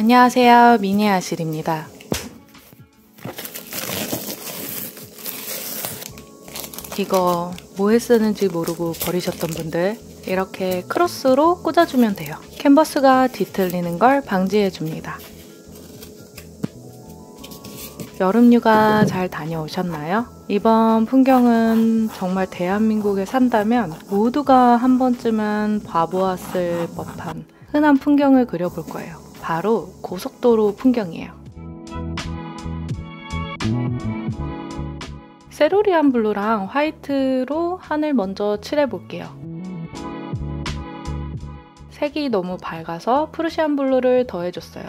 안녕하세요, 미니아실입니다. 이거 뭐에 쓰는지 모르고 버리셨던 분들 이렇게 크로스로 꽂아주면 돼요. 캔버스가 뒤틀리는 걸 방지해줍니다. 여름휴가 잘 다녀오셨나요? 이번 풍경은 정말 대한민국에 산다면 모두가 한 번쯤은 봐보았을 법한 흔한 풍경을 그려볼 거예요. 바로 고속도로 풍경이에요. 세루리안 블루랑 화이트로 하늘 먼저 칠해볼게요. 색이 너무 밝아서 프루시안 블루를 더해줬어요.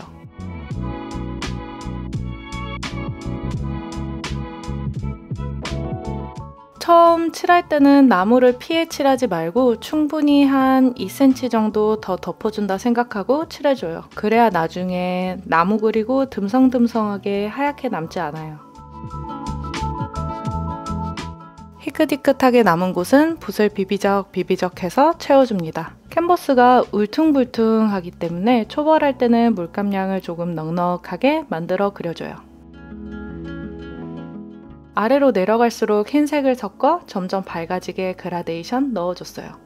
처음 칠할 때는 나무를 피해 칠하지 말고 충분히 한 2cm 정도 더 덮어준다 생각하고 칠해줘요. 그래야 나중에 나무 그리고 듬성듬성하게 하얗게 남지 않아요. 희끗희끗하게 남은 곳은 붓을 비비적 해서 채워줍니다. 캔버스가 울퉁불퉁하기 때문에 초벌할 때는 물감량을 조금 넉넉하게 만들어 그려줘요. 아래로 내려갈수록 흰색을 섞어 점점 밝아지게 그라데이션 넣어줬어요.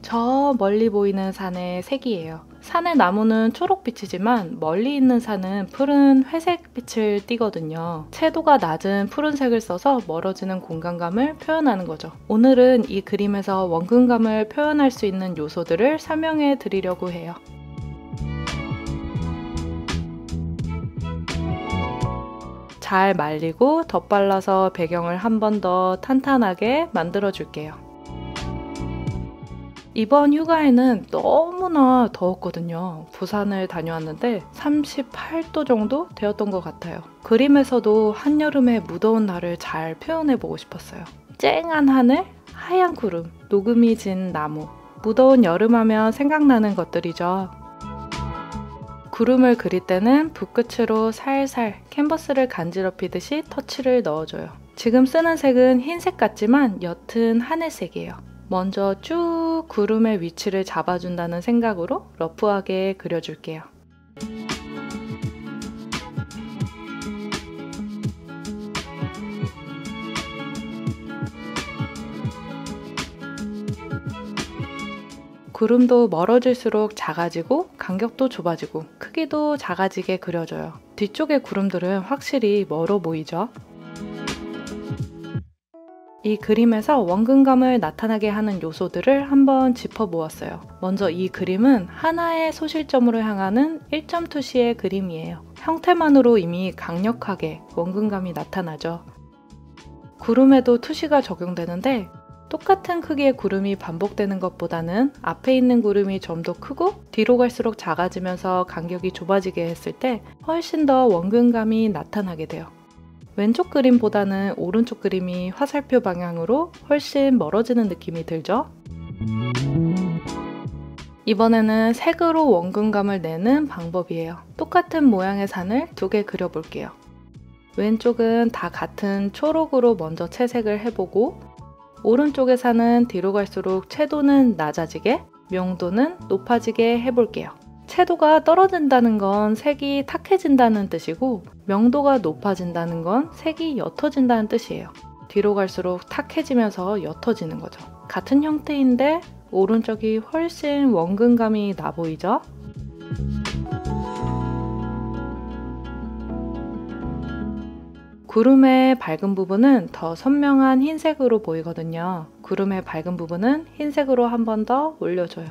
저 멀리 보이는 산의 색이에요. 산의 나무는 초록빛이지만 멀리 있는 산은 푸른 회색빛을 띠거든요. 채도가 낮은 푸른색을 써서 멀어지는 공간감을 표현하는 거죠. 오늘은 이 그림에서 원근감을 표현할 수 있는 요소들을 설명해 드리려고 해요. 잘 말리고 덧발라서 배경을 한 번 더 탄탄하게 만들어 줄게요. 이번 휴가에는 너무나 더웠거든요. 부산을 다녀왔는데 38도 정도 되었던 것 같아요. 그림에서도 한여름의 무더운 날을 잘 표현해보고 싶었어요. 쨍한 하늘, 하얀 구름, 녹음이 진 나무. 무더운 여름하면 생각나는 것들이죠. 구름을 그릴 때는 붓끝으로 살살 캔버스를 간지럽히듯이 터치를 넣어줘요. 지금 쓰는 색은 흰색 같지만 옅은 하늘색이에요. 먼저 쭉 구름의 위치를 잡아준다는 생각으로 러프하게 그려줄게요. 구름도 멀어질수록 작아지고 간격도 좁아지고 크기도 작아지게 그려줘요. 뒤쪽의 구름들은 확실히 멀어 보이죠? 이 그림에서 원근감을 나타나게 하는 요소들을 한번 짚어보았어요. 먼저 이 그림은 하나의 소실점으로 향하는 1점 투시의 그림이에요. 형태만으로 이미 강력하게 원근감이 나타나죠. 구름에도 투시가 적용되는데 똑같은 크기의 구름이 반복되는 것보다는 앞에 있는 구름이 좀 더 크고 뒤로 갈수록 작아지면서 간격이 좁아지게 했을 때 훨씬 더 원근감이 나타나게 돼요. 왼쪽 그림보다는 오른쪽 그림이 화살표 방향으로 훨씬 멀어지는 느낌이 들죠? 이번에는 색으로 원근감을 내는 방법이에요. 똑같은 모양의 산을 두 개 그려볼게요. 왼쪽은 다 같은 초록으로 먼저 채색을 해보고 오른쪽의 산은 뒤로 갈수록 채도는 낮아지게, 명도는 높아지게 해볼게요. 채도가 떨어진다는 건 색이 탁해진다는 뜻이고 명도가 높아진다는 건 색이 옅어진다는 뜻이에요. 뒤로 갈수록 탁해지면서 옅어지는 거죠. 같은 형태인데 오른쪽이 훨씬 원근감이 나 보이죠? 구름의 밝은 부분은 더 선명한 흰색으로 보이거든요. 구름의 밝은 부분은 흰색으로 한 번 더 올려줘요.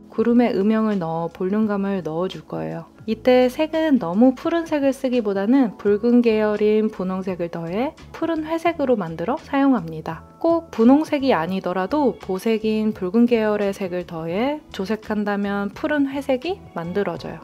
구름에 음영을 넣어 볼륨감을 넣어줄 거예요. 이때 색은 너무 푸른색을 쓰기보다는 붉은 계열인 분홍색을 더해 푸른 회색으로 만들어 사용합니다. 꼭 분홍색이 아니더라도 보색인 붉은 계열의 색을 더해 조색한다면 푸른 회색이 만들어져요.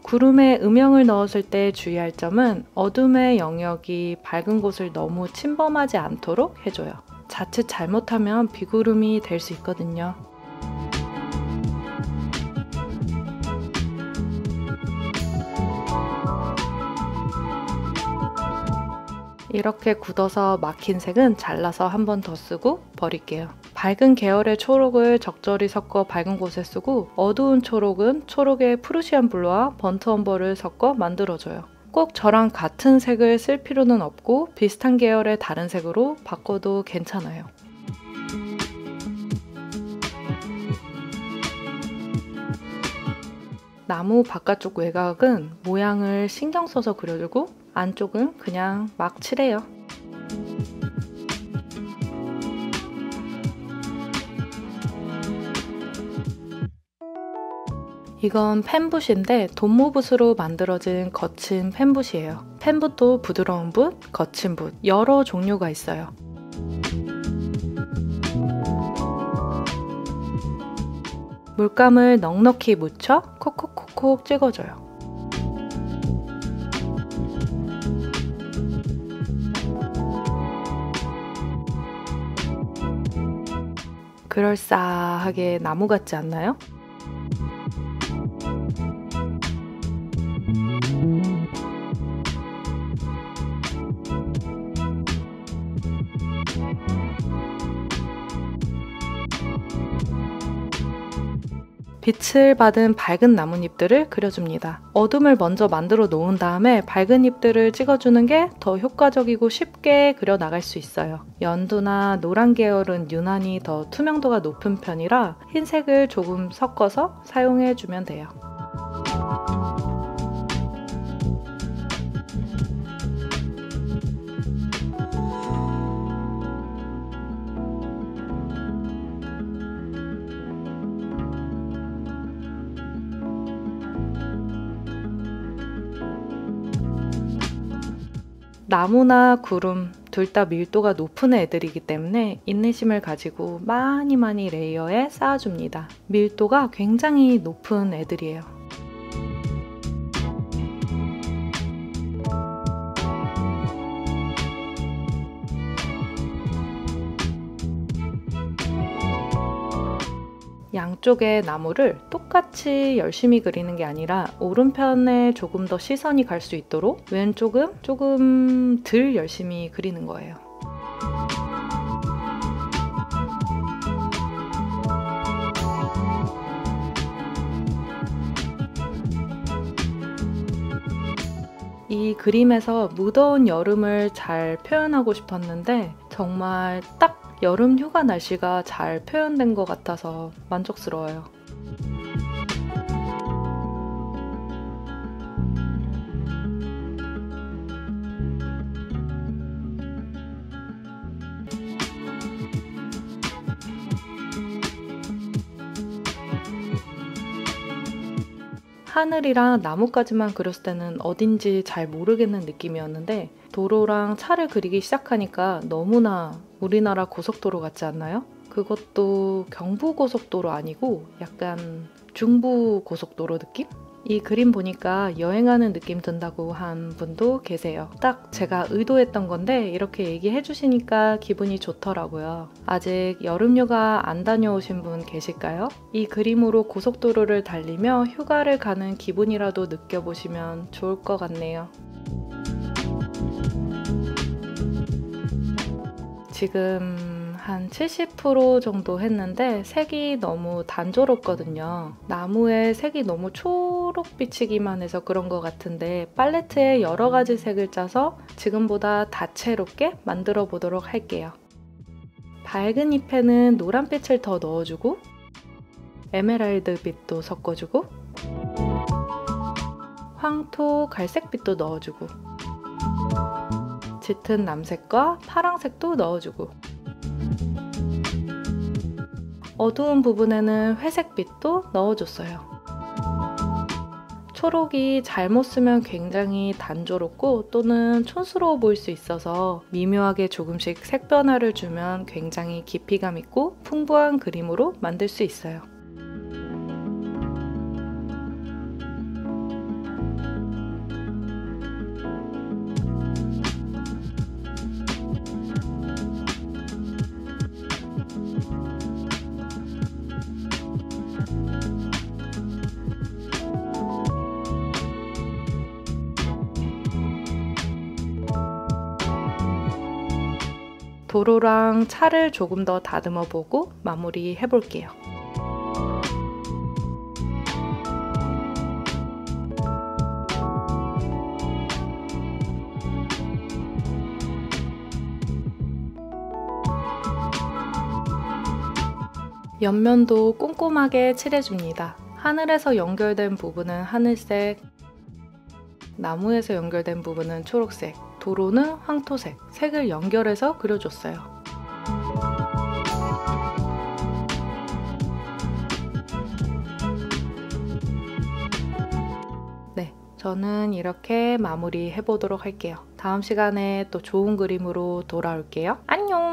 구름에 음영을 넣었을 때 주의할 점은 어둠의 영역이 밝은 곳을 너무 침범하지 않도록 해줘요. 자칫 잘못하면 비구름이 될 수 있거든요. 이렇게 굳어서 막힌 색은 잘라서 한 번 더 쓰고 버릴게요. 밝은 계열의 초록을 적절히 섞어 밝은 곳에 쓰고 어두운 초록은 초록에 프루시안 블루와 번트 엄버를 섞어 만들어줘요. 꼭 저랑 같은 색을 쓸 필요는 없고 비슷한 계열의 다른 색으로 바꿔도 괜찮아요. 나무 바깥쪽 외곽은 모양을 신경 써서 그려주고 안쪽은 그냥 막 칠해요. 이건 펜붓인데 돈모붓으로 만들어진 거친 펜붓이에요. 펜붓도 부드러운 붓, 거친 붓 여러 종류가 있어요. 물감을 넉넉히 묻혀 콕콕콕콕 찍어줘요. 그럴싸하게 나무 같지 않나요? 빛을 받은 밝은 나뭇잎들을 그려줍니다. 어둠을 먼저 만들어 놓은 다음에 밝은 잎들을 찍어주는 게 더 효과적이고 쉽게 그려 나갈 수 있어요. 연두나 노란 계열은 유난히 더 투명도가 높은 편이라 흰색을 조금 섞어서 사용해주면 돼요. 나무나 구름 둘 다 밀도가 높은 애들이기 때문에 인내심을 가지고 많이 레이어에 쌓아줍니다. 밀도가 굉장히 높은 애들이에요. 양쪽의 나무를 똑같이 열심히 그리는 게 아니라 오른편에 조금 더 시선이 갈 수 있도록 왼쪽은 조금 덜 열심히 그리는 거예요. 이 그림에서 무더운 여름을 잘 표현하고 싶었는데 정말 딱 여름 휴가 날씨가 잘 표현된 것 같아서 만족스러워요. 하늘이랑 나무까지만 그렸을 때는 어딘지 잘 모르겠는 느낌이었는데 도로랑 차를 그리기 시작하니까 너무나 우리나라 고속도로 같지 않나요? 그것도 경부고속도로 아니고 약간 중부고속도로 느낌? 이 그림 보니까 여행하는 느낌 든다고 한 분도 계세요. 딱 제가 의도했던 건데 이렇게 얘기해 주시니까 기분이 좋더라고요. 아직 여름휴가 안 다녀오신 분 계실까요? 이 그림으로 고속도로를 달리며 휴가를 가는 기분이라도 느껴보시면 좋을 것 같네요. 지금 한 70% 정도 했는데 색이 너무 단조롭거든요. 나무에 색이 너무 초록빛이기만 해서 그런 것 같은데 팔레트에 여러 가지 색을 짜서 지금보다 다채롭게 만들어 보도록 할게요. 밝은 잎에는 노란빛을 더 넣어주고 에메랄드빛도 섞어주고 황토 갈색빛도 넣어주고 짙은 남색과 파랑색도 넣어주고 어두운 부분에는 회색빛도 넣어줬어요. 초록이 잘못 쓰면 굉장히 단조롭고 또는 촌스러워 보일 수 있어서 미묘하게 조금씩 색 변화를 주면 굉장히 깊이감 있고 풍부한 그림으로 만들 수 있어요. 도로랑 차를 조금 더 다듬어 보고 마무리 해볼게요. 옆면도 꼼꼼하게 칠해줍니다. 하늘에서 연결된 부분은 하늘색, 나무에서 연결된 부분은 초록색, 도로는 황토색, 색을 연결해서 그려줬어요. 네, 저는 이렇게 마무리 해보도록 할게요. 다음 시간에 또 좋은 그림으로 돌아올게요. 안녕!